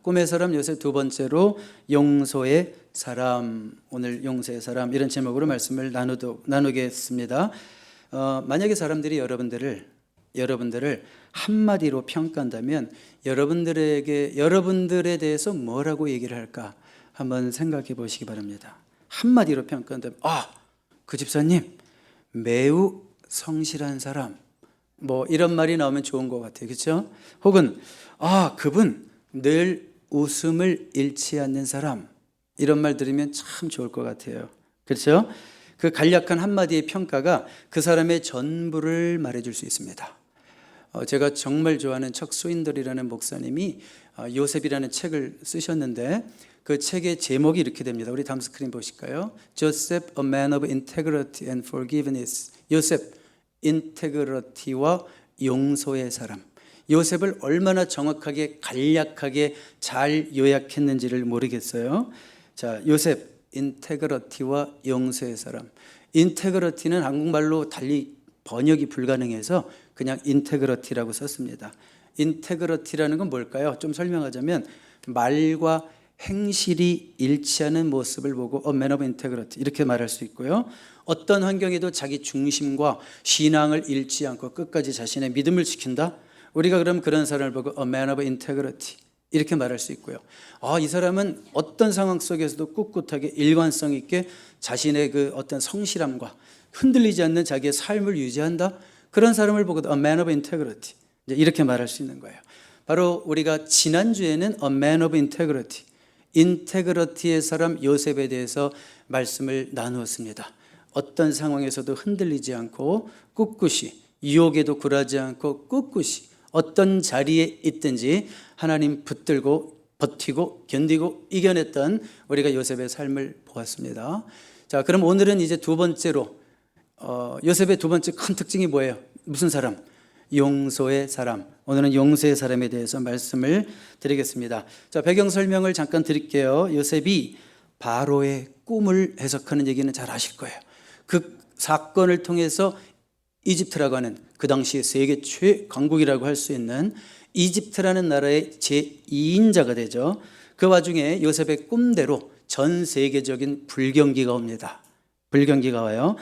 꿈의 사람 요셉, 두 번째로 용서의 사람. 오늘 용서의 사람 이런 제목으로 말씀을 나누겠습니다. 만약에 사람들이 여러분들을 한마디로 평가한다면 여러분들에 대해서 뭐라고 얘기를 할까 한번 생각해 보시기 바랍니다. 한마디로 평가한다면 그 집사님 매우 성실한 사람, 뭐 이런 말이 나오면 좋은 것 같아요. 그렇죠? 혹은 그분 늘 웃음을 잃지 않는 사람, 이런 말 들으면 참 좋을 것 같아요. 그렇죠? 그 간략한 한마디의 평가가 그 사람의 전부를 말해줄 수 있습니다. 제가 정말 좋아하는 척 스윈들이라는 목사님이 요셉이라는 책을 쓰셨는데 그 책의 제목이 이렇게 됩니다. 우리 다음 스크린 보실까요? Joseph, a man of integrity and forgiveness. 요셉, 인테그러티와 용서의 사람. 요셉을 얼마나 정확하게 간략하게 잘 요약했는지를 모르겠어요. 자, 요셉, 인테그러티와 용서의 사람. 인테그러티는 한국말로 달리 번역이 불가능해서 그냥 인테그러티라고 썼습니다. 인테그러티라는 건 뭘까요? 좀 설명하자면 말과 행실이 일치하는 모습을 보고 A man of integrity 이렇게 말할 수 있고요. 어떤 환경에도 자기 중심과 신앙을 잃지 않고 끝까지 자신의 믿음을 지킨다. 우리가 그럼 그런 사람을 보고 A man of integrity 이렇게 말할 수 있고요. 이 사람은 어떤 상황 속에서도 꿋꿋하게 일관성 있게 자신의 그 어떤 성실함과 흔들리지 않는 자기의 삶을 유지한다. 그런 사람을 보고 A man of integrity 이렇게 말할 수 있는 거예요. 바로 우리가 지난주에는 A man of integrity, 인테그러티의 사람 요셉에 대해서 말씀을 나누었습니다. 어떤 상황에서도 흔들리지 않고 꿋꿋이, 유혹에도 굴하지 않고 꿋꿋이 어떤 자리에 있든지 하나님 붙들고 버티고 견디고 이겨냈던 우리가 요셉의 삶을 보았습니다. 자, 그럼 오늘은 이제 두 번째로 요셉의 두 번째 큰 특징이 뭐예요? 무슨 사람? 용서의 사람. 오늘은 용서의 사람에 대해서 말씀을 드리겠습니다. 자, 배경 설명을 잠깐 드릴게요. 요셉이 바로의 꿈을 해석하는 얘기는 잘 아실 거예요. 그 사건을 통해서 이집트라고 하는 그 당시에 세계 최강국이라고 할 수 있는 이집트라는 나라의 제2인자가 되죠. 그 와중에 요셉의 꿈대로 전 세계적인 불경기가 옵니다. 불경기가 와요.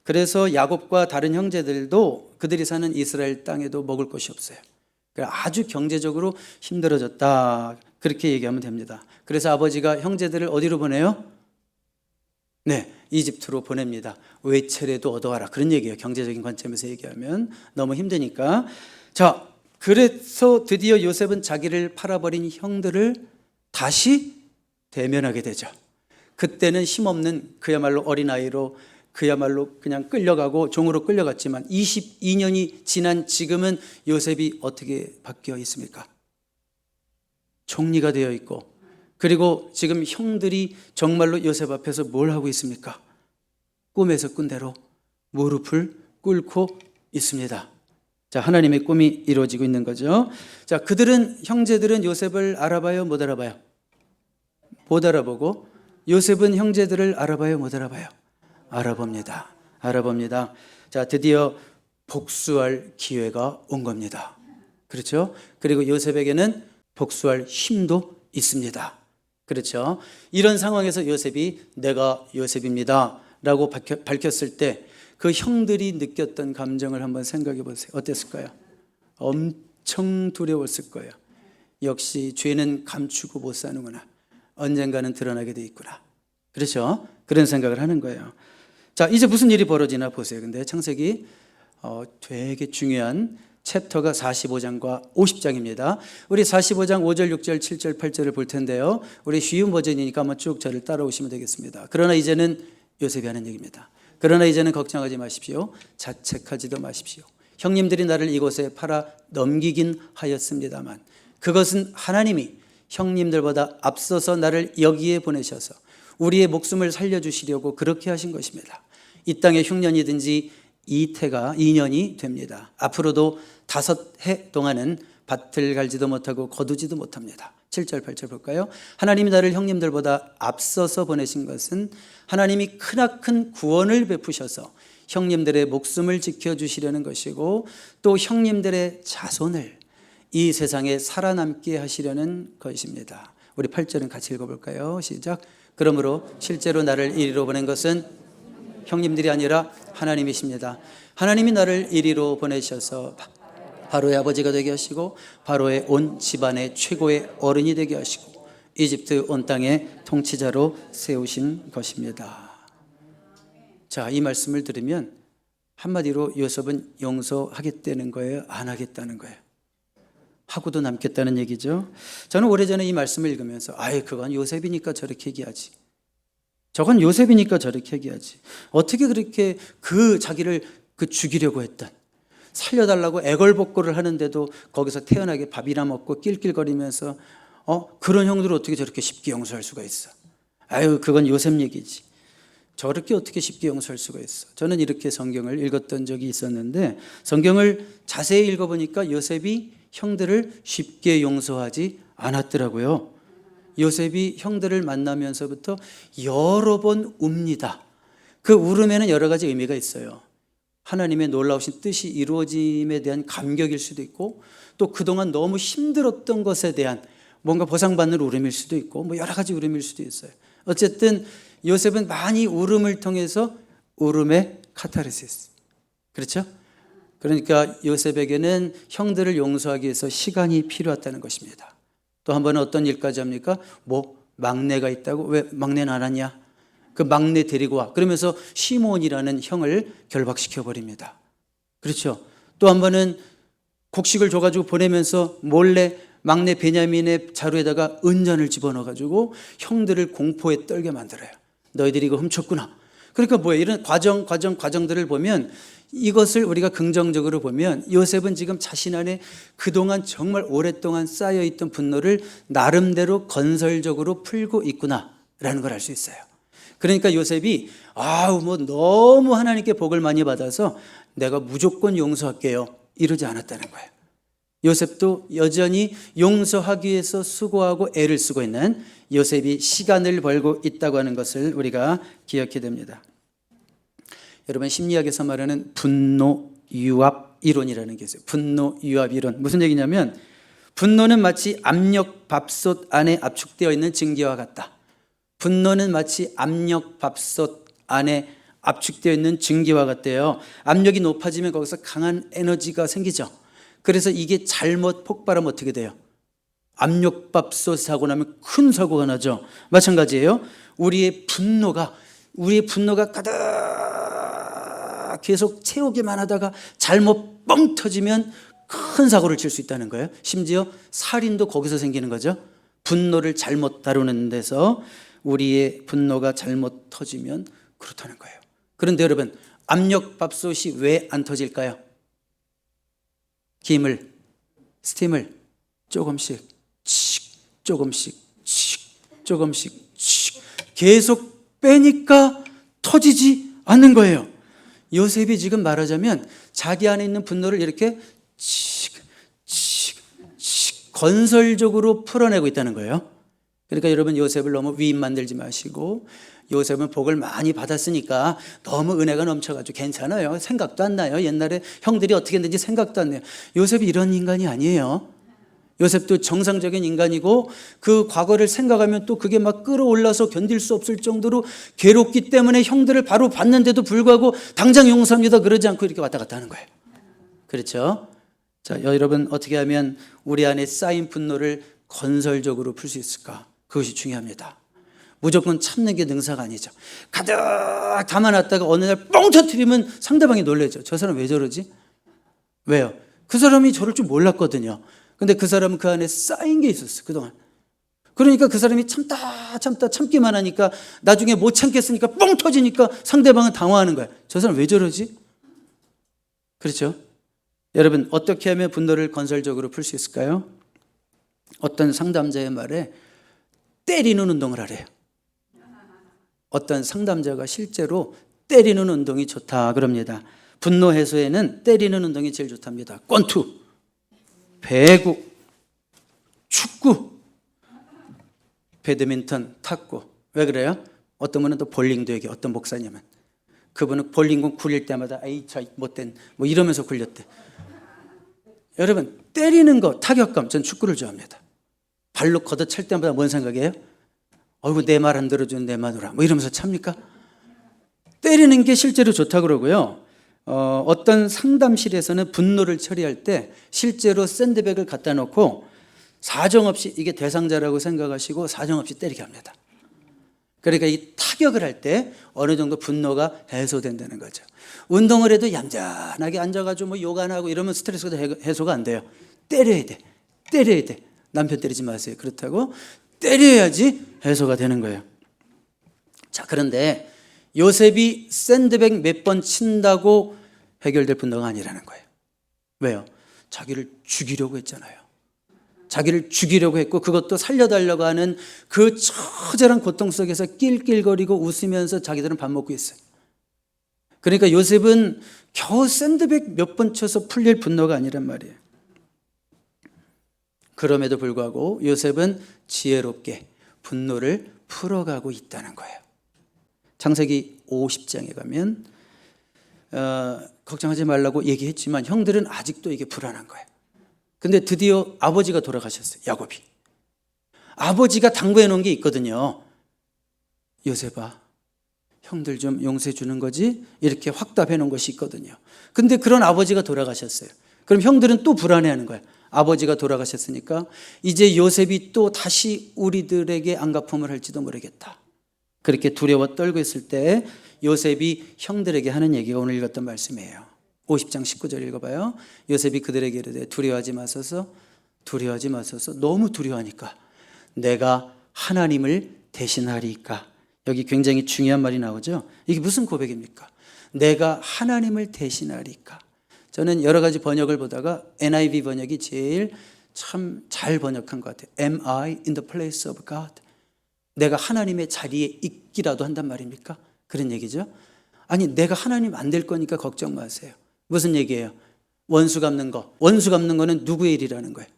그래서 야곱과 다른 형제들도 그들이 사는 이스라엘 땅에도 먹을 것이 없어요. 아주 경제적으로 힘들어졌다. 그렇게 얘기하면 됩니다. 그래서 아버지가 형제들을 어디로 보내요? 네, 이집트로 보냅니다. 외채라도 얻어와라. 그런 얘기예요. 경제적인 관점에서 얘기하면 너무 힘드니까. 자, 그래서 드디어 요셉은 자기를 팔아버린 형들을 다시 대면하게 되죠. 그때는 힘없는 그야말로 어린아이로 그야말로 그냥 끌려가고 종으로 끌려갔지만 22년이 지난 지금은 요셉이 어떻게 바뀌어 있습니까? 총리가 되어 있고, 그리고 지금 형들이 정말로 요셉 앞에서 뭘 하고 있습니까? 꿈에서 꾼 대로 무릎을 꿇고 있습니다. 자, 하나님의 꿈이 이루어지고 있는 거죠. 자, 형제들은 요셉을 알아봐요, 못 알아봐요? 못 알아보고, 요셉은 형제들을 알아봐요, 못 알아봐요? 알아봅니다. 자, 드디어 복수할 기회가 온 겁니다. 그렇죠? 그리고 요셉에게는 복수할 힘도 있습니다. 그렇죠? 이런 상황에서 요셉이 내가 요셉입니다 라고 밝혔을 때 그 형들이 느꼈던 감정을 한번 생각해 보세요. 어땠을까요? 엄청 두려웠을 거예요. 역시 죄는 감추고 못 사는구나. 언젠가는 드러나게 돼 있구나. 그렇죠? 그런 생각을 하는 거예요. 자, 이제 무슨 일이 벌어지나 보세요. 근데 창세기 되게 중요한 챕터가 45장과 50장입니다. 우리 45장 5절, 6절, 7절, 8절을 볼 텐데요. 우리 쉬운 버전이니까 한번 쭉 저를 따라오시면 되겠습니다. 그러나 이제는 요셉이 하는 얘기입니다. 그러나 이제는 걱정하지 마십시오. 자책하지도 마십시오. 형님들이 나를 이곳에 팔아 넘기긴 하였습니다만 그것은 하나님이 형님들보다 앞서서 나를 여기에 보내셔서 우리의 목숨을 살려주시려고 그렇게 하신 것입니다. 이 땅에 흉년이든지 이태가 2년이 됩니다. 앞으로도 5해 동안은 밭을 갈지도 못하고 거두지도 못합니다. 7절 8절 볼까요? 하나님이 나를 형님들보다 앞서서 보내신 것은 하나님이 크나큰 구원을 베푸셔서 형님들의 목숨을 지켜주시려는 것이고 또 형님들의 자손을 이 세상에 살아남게 하시려는 것입니다. 우리 8절은 같이 읽어볼까요? 시작. 그러므로 실제로 나를 이리로 보낸 것은 형님들이 아니라 하나님이십니다. 하나님이 나를 이리로 보내셔서 바로의 아버지가 되게 하시고 바로의 온 집안의 최고의 어른이 되게 하시고 이집트 온 땅의 통치자로 세우신 것입니다. 자, 이 말씀을 들으면 한마디로 요셉은 용서하겠다는 거예요? 안 하겠다는 거예요? 하고도 남겠다는 얘기죠. 저는 오래전에 이 말씀을 읽으면서 그건 요셉이니까 저렇게 얘기하지, 저건 요셉이니까 저렇게 얘기하지, 어떻게 그렇게 자기를 죽이려고 했던, 살려달라고 애걸복걸을 하는데도 거기서 태연하게 밥이나 먹고 낄낄거리면서 그런 형들을 어떻게 저렇게 쉽게 용서할 수가 있어? 그건 요셉 얘기지. 저렇게 어떻게 쉽게 용서할 수가 있어? 저는 이렇게 성경을 읽었던 적이 있었는데, 성경을 자세히 읽어보니까 요셉이 형들을 쉽게 용서하지 않았더라고요. 요셉이 형들을 만나면서부터 여러 번 웁니다. 그 울음에는 여러 가지 의미가 있어요. 하나님의 놀라우신 뜻이 이루어짐에 대한 감격일 수도 있고, 또 그동안 너무 힘들었던 것에 대한 뭔가 보상받는 울음일 수도 있고, 여러 가지 울음일 수도 있어요. 어쨌든 요셉은 많이 울음을 통해서 울음의 카타르시스, 그렇죠? 그러니까 요셉에게는 형들을 용서하기 위해서 시간이 필요했다는 것입니다. 또 한 번은 어떤 일까지 합니까? 막내가 있다고? 왜 막내는 안 왔냐? 그 막내 데리고 와. 그러면서 시몬이라는 형을 결박시켜 버립니다. 그렇죠? 또 한 번은 곡식을 줘가지고 보내면서 몰래 막내 베냐민의 자루에다가 은잔을 집어넣어가지고 형들을 공포에 떨게 만들어요. 너희들이 이거 훔쳤구나. 그러니까 이런 과정들을 보면, 이것을 우리가 긍정적으로 보면 요셉은 지금 자신 안에 그동안 정말 오랫동안 쌓여있던 분노를 나름대로 건설적으로 풀고 있구나라는 걸 알 수 있어요. 그러니까 요셉이 너무 하나님께 복을 많이 받아서 내가 무조건 용서할게요 이러지 않았다는 거예요. 요셉도 여전히 용서하기 위해서 수고하고 애를 쓰고 있는 요셉이 시간을 벌고 있다고 하는 것을 우리가 기억해야 됩니다. 여러분, 심리학에서 말하는 분노 유압 이론이라는 게 있어요. 분노 유압 이론. 무슨 얘기냐면, 분노는 마치 압력 밥솥 안에 압축되어 있는 증기와 같다. 분노는 마치 압력 밥솥 안에 압축되어 있는 증기와 같대요. 압력이 높아지면 거기서 강한 에너지가 생기죠. 그래서 이게 잘못 폭발하면 어떻게 돼요? 압력밥솥 사고 나면 큰 사고가 나죠. 마찬가지예요. 우리의 분노가 가득 계속 채우기만 하다가 잘못 뻥 터지면 큰 사고를 칠 수 있다는 거예요. 심지어 살인도 거기서 생기는 거죠. 분노를 잘못 다루는 데서 우리의 분노가 잘못 터지면 그렇다는 거예요. 그런데 여러분, 압력밥솥이 왜 안 터질까요? 스팀을 조금씩 계속 빼니까 터지지 않는 거예요. 요셉이 지금 말하자면 자기 안에 있는 분노를 이렇게 건설적으로 풀어내고 있다는 거예요. 그러니까 여러분, 요셉을 너무 위임 만들지 마시고, 요셉은 복을 많이 받았으니까 너무 은혜가 넘쳐가지고 괜찮아요, 생각도 안 나요, 옛날에 형들이 어떻게 했는지 생각도 안 나요. 요셉이 이런 인간이 아니에요. 요셉도 정상적인 인간이고, 그 과거를 생각하면 또 그게 막 끌어올라서 견딜 수 없을 정도로 괴롭기 때문에 형들을 바로 봤는데도 불구하고 당장 용서합니다 그러지 않고 이렇게 왔다 갔다 하는 거예요. 그렇죠? 자, 여러분, 어떻게 하면 우리 안에 쌓인 분노를 건설적으로 풀 수 있을까? 그것이 중요합니다. 무조건 참는 게 능사가 아니죠. 가득 담아놨다가 어느 날 뻥 터뜨리면 상대방이 놀라죠. 저 사람 왜 저러지? 왜요? 그 사람이 저럴 줄 몰랐거든요. 근데 그 사람은 그 안에 쌓인 게 있었어요, 그동안. 그러니까 그 사람이 참기만 하니까 나중에 못 참겠으니까 뻥 터지니까 상대방은 당황하는 거예요. 저 사람 왜 저러지? 그렇죠? 여러분, 어떻게 하면 분노를 건설적으로 풀 수 있을까요? 어떤 상담자의 말에 때리는 운동을 하래요. 어떤 상담자가 실제로 때리는 운동이 좋다 그럽니다. 분노 해소에는 때리는 운동이 제일 좋답니다. 권투, 배구, 축구, 배드민턴, 탁구. 왜 그래요? 어떤 분은 또 볼링도 얘기해. 어떤 목사님은 그분은 볼링공 굴릴 때마다 에이 저 못된 이러면서 굴렸대. 여러분, 때리는 거, 타격감, 전 축구를 좋아합니다. 발로 걷어찰 때마다 뭔 생각이에요? 어이구, 내 말 안 들어주는 내 마누라, 뭐 이러면서 찹니까? 때리는 게 실제로 좋다고 그러고요. 어떤 상담실에서는 분노를 처리할 때 실제로 샌드백을 갖다 놓고 사정없이, 이게 대상자라고 생각하시고 사정없이 때리게 합니다. 그러니까 이 타격을 할 때 어느 정도 분노가 해소된다는 거죠. 운동을 해도 얌전하게 앉아가지고 뭐 요가나 하고 이러면 스트레스가 해소가 안 돼요. 때려야 돼. 때려야 돼. 남편 때리지 마세요. 그렇다고 때려야지 해소가 되는 거예요. 자, 그런데 요셉이 샌드백 몇 번 친다고 해결될 분노가 아니라는 거예요. 왜요? 자기를 죽이려고 했잖아요. 자기를 죽이려고 했고, 그것도 살려달라고 하는 그 처절한 고통 속에서 낄낄거리고 웃으면서 자기들은 밥 먹고 있어요. 그러니까 요셉은 겨우 샌드백 몇 번 쳐서 풀릴 분노가 아니란 말이에요. 그럼에도 불구하고 요셉은 지혜롭게 분노를 풀어가고 있다는 거예요. 창세기 50장에 가면 걱정하지 말라고 얘기했지만 형들은 아직도 이게 불안한 거예요. 근데 드디어 아버지가 돌아가셨어요. 야곱이. 아버지가 당부해 놓은 게 있거든요. 요셉아, 형들 좀 용서해 주는 거지? 이렇게 확답해 놓은 것이 있거든요. 근데 그런 아버지가 돌아가셨어요. 그럼 형들은 또 불안해하는 거예요. 아버지가 돌아가셨으니까 이제 요셉이 또 다시 우리들에게 안갚음을 할지도 모르겠다. 그렇게 두려워 떨고 있을 때 요셉이 형들에게 하는 얘기가 오늘 읽었던 말씀이에요. 50장 19절 읽어봐요. 요셉이 그들에게 이르되 두려워하지 마소서, 두려워하지 마소서. 너무 두려워하니까 내가 하나님을 대신하리까. 여기 굉장히 중요한 말이 나오죠. 이게 무슨 고백입니까? 내가 하나님을 대신하리까. 저는 여러 가지 번역을 보다가 NIV 번역이 제일 참 잘 번역한 것 같아요. Am I in the place of God? 내가 하나님의 자리에 있기라도 한단 말입니까? 그런 얘기죠. 아니, 내가 하나님 안 될 거니까 걱정 마세요. 무슨 얘기예요? 원수 갚는 거. 원수 갚는 거는 누구의 일이라는 거예요?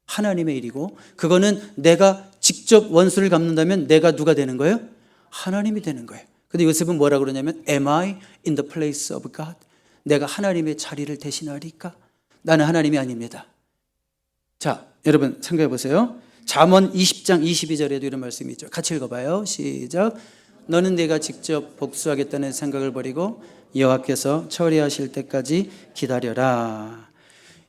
하나님의 일이고, 그거는 내가 직접 원수를 갚는다면 내가 누가 되는 거예요? 하나님이 되는 거예요. 근데 요셉은 뭐라고 그러냐면 Am I in the place of God? 내가 하나님의 자리를 대신하리까? 나는 하나님이 아닙니다. 자, 여러분 생각해 보세요. 잠언 20장 22절에도 이런 말씀이 있죠. 같이 읽어봐요. 시작. 너는 내가 직접 복수하겠다는 생각을 버리고 여호와께서 처리하실 때까지 기다려라.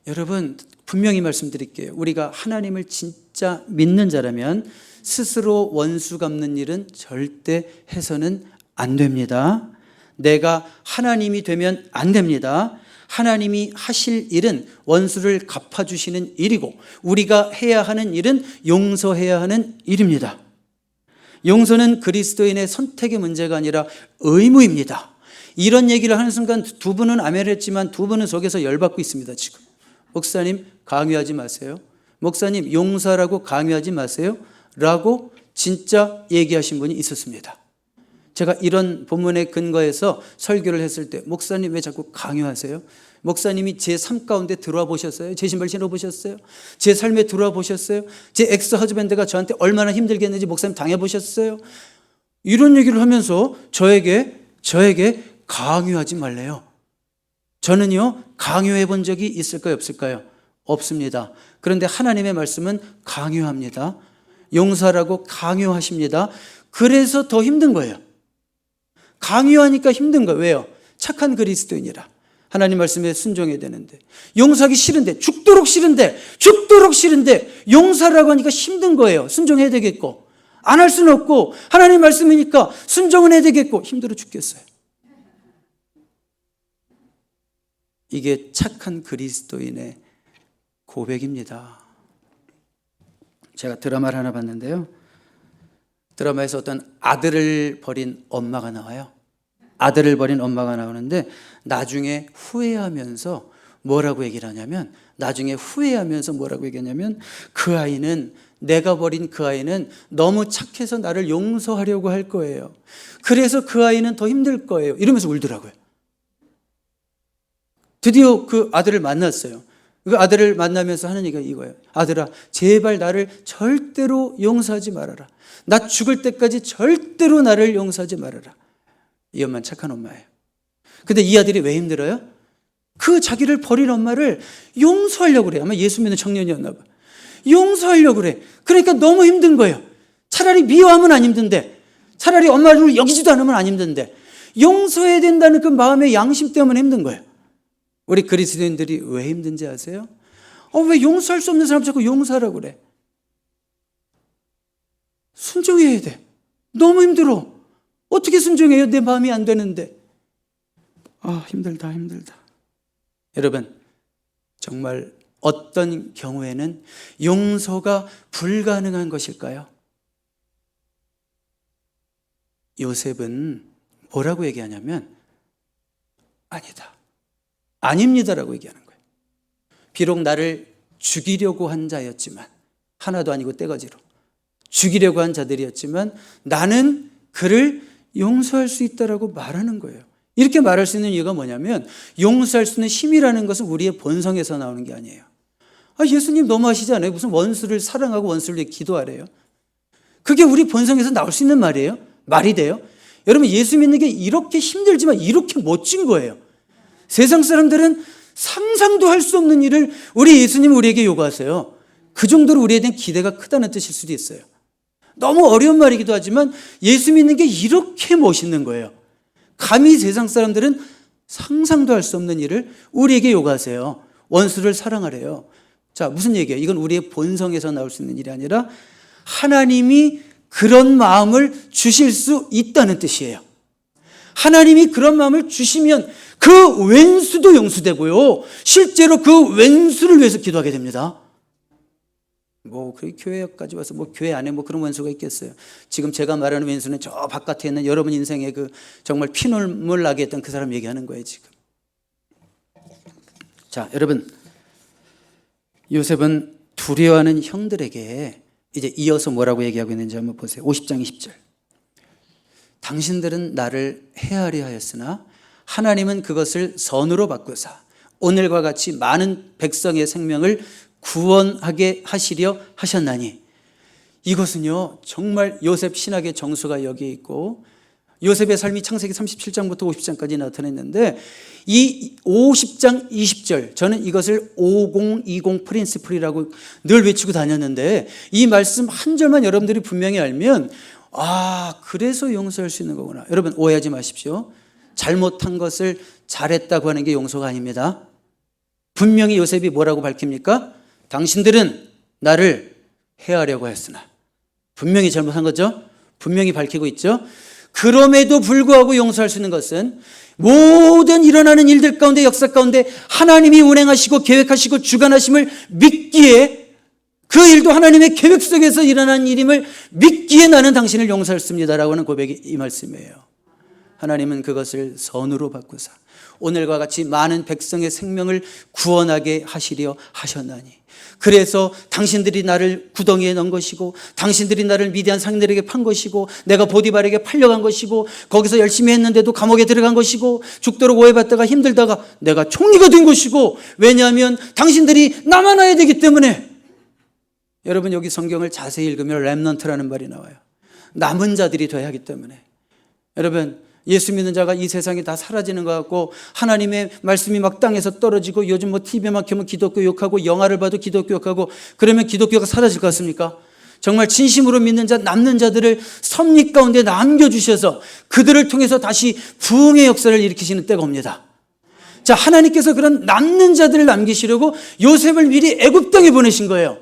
여러분, 분명히 말씀드릴게요. 우리가 하나님을 진짜 믿는 자라면 스스로 원수 갚는 일은 절대 해서는 안 됩니다. 내가 하나님이 되면 안 됩니다. 하나님이 하실 일은 원수를 갚아주시는 일이고, 우리가 해야 하는 일은 용서해야 하는 일입니다. 용서는 그리스도인의 선택의 문제가 아니라 의무입니다. 이런 얘기를 하는 순간 두 분은 아멘을 했지만 두 분은 속에서 열받고 있습니다. 지금 목사님 강요하지 마세요. 목사님 용서라고 강요하지 마세요 라고 진짜 얘기하신 분이 있었습니다. 제가 이런 본문에 근거해서 설교를 했을 때 목사님 왜 자꾸 강요하세요? 목사님이 제 삶 가운데 들어와 보셨어요? 제 신발 신어보셨어요? 제 삶에 들어와 보셨어요? 제 엑스 허즈밴드가 저한테 얼마나 힘들게 했는지 목사님 당해보셨어요? 이런 얘기를 하면서 저에게 강요하지 말래요. 저는요, 강요해 본 적이 있을까요? 없을까요? 없습니다. 그런데 하나님의 말씀은 강요합니다. 용서하라고 강요하십니다. 그래서 더 힘든 거예요. 강요하니까 힘든 거예요. 왜요? 착한 그리스도인이라 하나님 말씀에 순종해야 되는데, 용서하기 싫은데, 죽도록 싫은데 용서하라고 하니까 힘든 거예요. 순종해야 되겠고, 안 할 수는 없고, 하나님 말씀이니까 순종은 해야 되겠고, 힘들어 죽겠어요. 이게 착한 그리스도인의 고백입니다. 제가 드라마를 하나 봤는데요. 드라마에서 어떤 아들을 버린 엄마가 나와요. 아들을 버린 엄마가 나오는데 나중에 후회하면서 뭐라고 얘기를 하냐면, 그 아이는, 내가 버린 그 아이는 너무 착해서 나를 용서하려고 할 거예요. 그래서 그 아이는 더 힘들 거예요. 이러면서 울더라고요. 드디어 그 아들을 만났어요. 그 아들을 만나면서 하는 얘기가 이거예요. 아들아, 제발 나를 절대로 용서하지 말아라. 나 죽을 때까지 절대로 나를 용서하지 말아라. 이 엄마는 착한 엄마예요. 근데 이 아들이 왜 힘들어요? 그 자기를 버린 엄마를 용서하려고 그래. 아마 예수 믿는 청년이었나 봐. 용서하려고 그래. 그러니까 너무 힘든 거예요. 차라리 미워하면 안 힘든데, 차라리 엄마를 여기지도 않으면 안 힘든데, 용서해야 된다는 그 마음의 양심 때문에 힘든 거예요. 우리 그리스도인들이 왜 힘든지 아세요? 왜 용서할 수 없는 사람 자꾸 용서하라고 그래? 순종해야 돼. 너무 힘들어. 어떻게 순종해요? 내 마음이 안 되는데. 힘들다. 여러분, 정말 어떤 경우에는 용서가 불가능한 것일까요? 요셉은 뭐라고 얘기하냐면 아니다, 아닙니다라고 얘기하는 거예요. 비록 나를 죽이려고 한 자였지만, 하나도 아니고 떼거지로 죽이려고 한 자들이었지만 나는 그를 용서할 수 있다라고 말하는 거예요. 이렇게 말할 수 있는 이유가 뭐냐면, 용서할 수 있는 힘이라는 것은 우리의 본성에서 나오는 게 아니에요. 예수님 너무하시지 않아요? 무슨 원수를 사랑하고 원수를 위해 기도하래요? 그게 우리 본성에서 나올 수 있는 말이에요? 말이 돼요? 여러분, 예수 믿는 게 이렇게 힘들지만 이렇게 멋진 거예요. 세상 사람들은 상상도 할 수 없는 일을 우리 예수님은 우리에게 요구하세요. 그 정도로 우리에 대한 기대가 크다는 뜻일 수도 있어요. 너무 어려운 말이기도 하지만 예수 믿는 게 이렇게 멋있는 거예요. 감히 세상 사람들은 상상도 할 수 없는 일을 우리에게 요구하세요. 원수를 사랑하래요. 자, 무슨 얘기예요? 이건 우리의 본성에서 나올 수 있는 일이 아니라 하나님이 그런 마음을 주실 수 있다는 뜻이에요. 하나님이 그런 마음을 주시면 그 왼수도 용서되고요, 실제로 그 왼수를 위해서 기도하게 됩니다. 그 교회까지 와서 교회 안에 그런 왼수가 있겠어요? 지금 제가 말하는 왼수는 저 바깥에 있는 여러분 인생에 정말 피눈물 나게 했던 그 사람 얘기하는 거예요, 지금. 자, 여러분, 요셉은 두려워하는 형들에게 이제 이어서 뭐라고 얘기하고 있는지 한번 보세요. 50장 20절. 당신들은 나를 해하려 하였으나 하나님은 그것을 선으로 바꾸사 오늘과 같이 많은 백성의 생명을 구원하게 하시려 하셨나니. 이것은요, 정말 요셉 신학의 정수가 여기에 있고, 요셉의 삶이 창세기 37장부터 50장까지 나타냈는데, 이 50장 20절, 저는 이것을 5020 프린시플이라고 늘 외치고 다녔는데, 이 말씀 한 절만 여러분들이 분명히 알면 그래서 용서할 수 있는 거구나. 여러분, 오해하지 마십시오. 잘못한 것을 잘했다고 하는 게 용서가 아닙니다. 분명히 요셉이 뭐라고 밝힙니까? 당신들은 나를 해하려고 했으나. 분명히 잘못한 거죠. 분명히 밝히고 있죠. 그럼에도 불구하고 용서할 수 있는 것은 모든 일어나는 일들 가운데, 역사 가운데 하나님이 운행하시고 계획하시고 주관하심을 믿기에, 그 일도 하나님의 계획 속에서 일어난 일임을 믿기에 나는 당신을 용서했습니다 라고 하는 고백이 이 말씀이에요. 하나님은 그것을 선으로 바꾸사 오늘과 같이 많은 백성의 생명을 구원하게 하시려 하셨나니. 그래서 당신들이 나를 구덩이에 넣은 것이고, 당신들이 나를 미디안 상인들에게 판 것이고, 내가 보디발에게 팔려간 것이고, 거기서 열심히 했는데도 감옥에 들어간 것이고, 죽도록 오해받다가 힘들다가 내가 총리가 된 것이고, 왜냐하면 당신들이 나만 와야 되기 때문에. 여러분, 여기 성경을 자세히 읽으면 렘넌트라는 말이 나와요. 남은 자들이 돼야 하기 때문에. 여러분, 예수 믿는 자가 이 세상에 다 사라지는 것 같고, 하나님의 말씀이 막 땅에서 떨어지고, 요즘 TV에만 켜면 기독교 욕하고, 영화를 봐도 기독교 욕하고, 그러면 기독교가 사라질 것 같습니까? 정말 진심으로 믿는 자, 남는 자들을 섭리 가운데 남겨주셔서 그들을 통해서 다시 부흥의 역사를 일으키시는 때가 옵니다. 자, 하나님께서 그런 남는 자들을 남기시려고 요셉을 미리 애굽 땅에 보내신 거예요.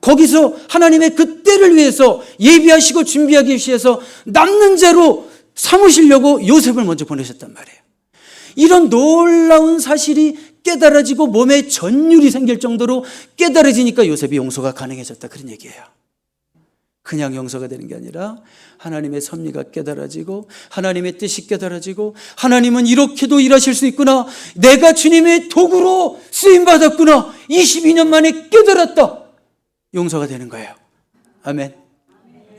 거기서 하나님의 그 때를 위해서 예비하시고 준비하기 위해서 남는 자로 삼으시려고 요셉을 먼저 보내셨단 말이에요. 이런 놀라운 사실이 깨달아지고 몸에 전율이 생길 정도로 깨달아지니까 요셉이 용서가 가능해졌다, 그런 얘기예요. 그냥 용서가 되는 게 아니라 하나님의 섭리가 깨달아지고, 하나님의 뜻이 깨달아지고, 하나님은 이렇게도 일하실 수 있구나, 내가 주님의 도구로 쓰임받았구나, 22년 만에 깨달았다, 용서가 되는 거예요. 아멘.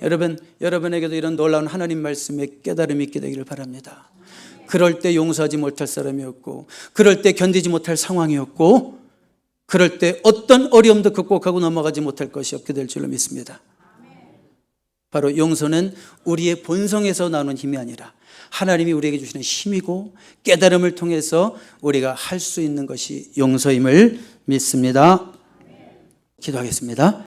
여러분, 여러분에게도 이런 놀라운 하나님 말씀의 깨달음이 있게 되기를 바랍니다. 그럴 때 용서하지 못할 사람이었고, 그럴 때 견디지 못할 상황이었고, 그럴 때 어떤 어려움도 극복하고 넘어가지 못할 것이 없게 될 줄로 믿습니다. 바로 용서는 우리의 본성에서 나오는 힘이 아니라 하나님이 우리에게 주시는 힘이고 깨달음을 통해서 우리가 할 수 있는 것이 용서임을 믿습니다. 기도하겠습니다.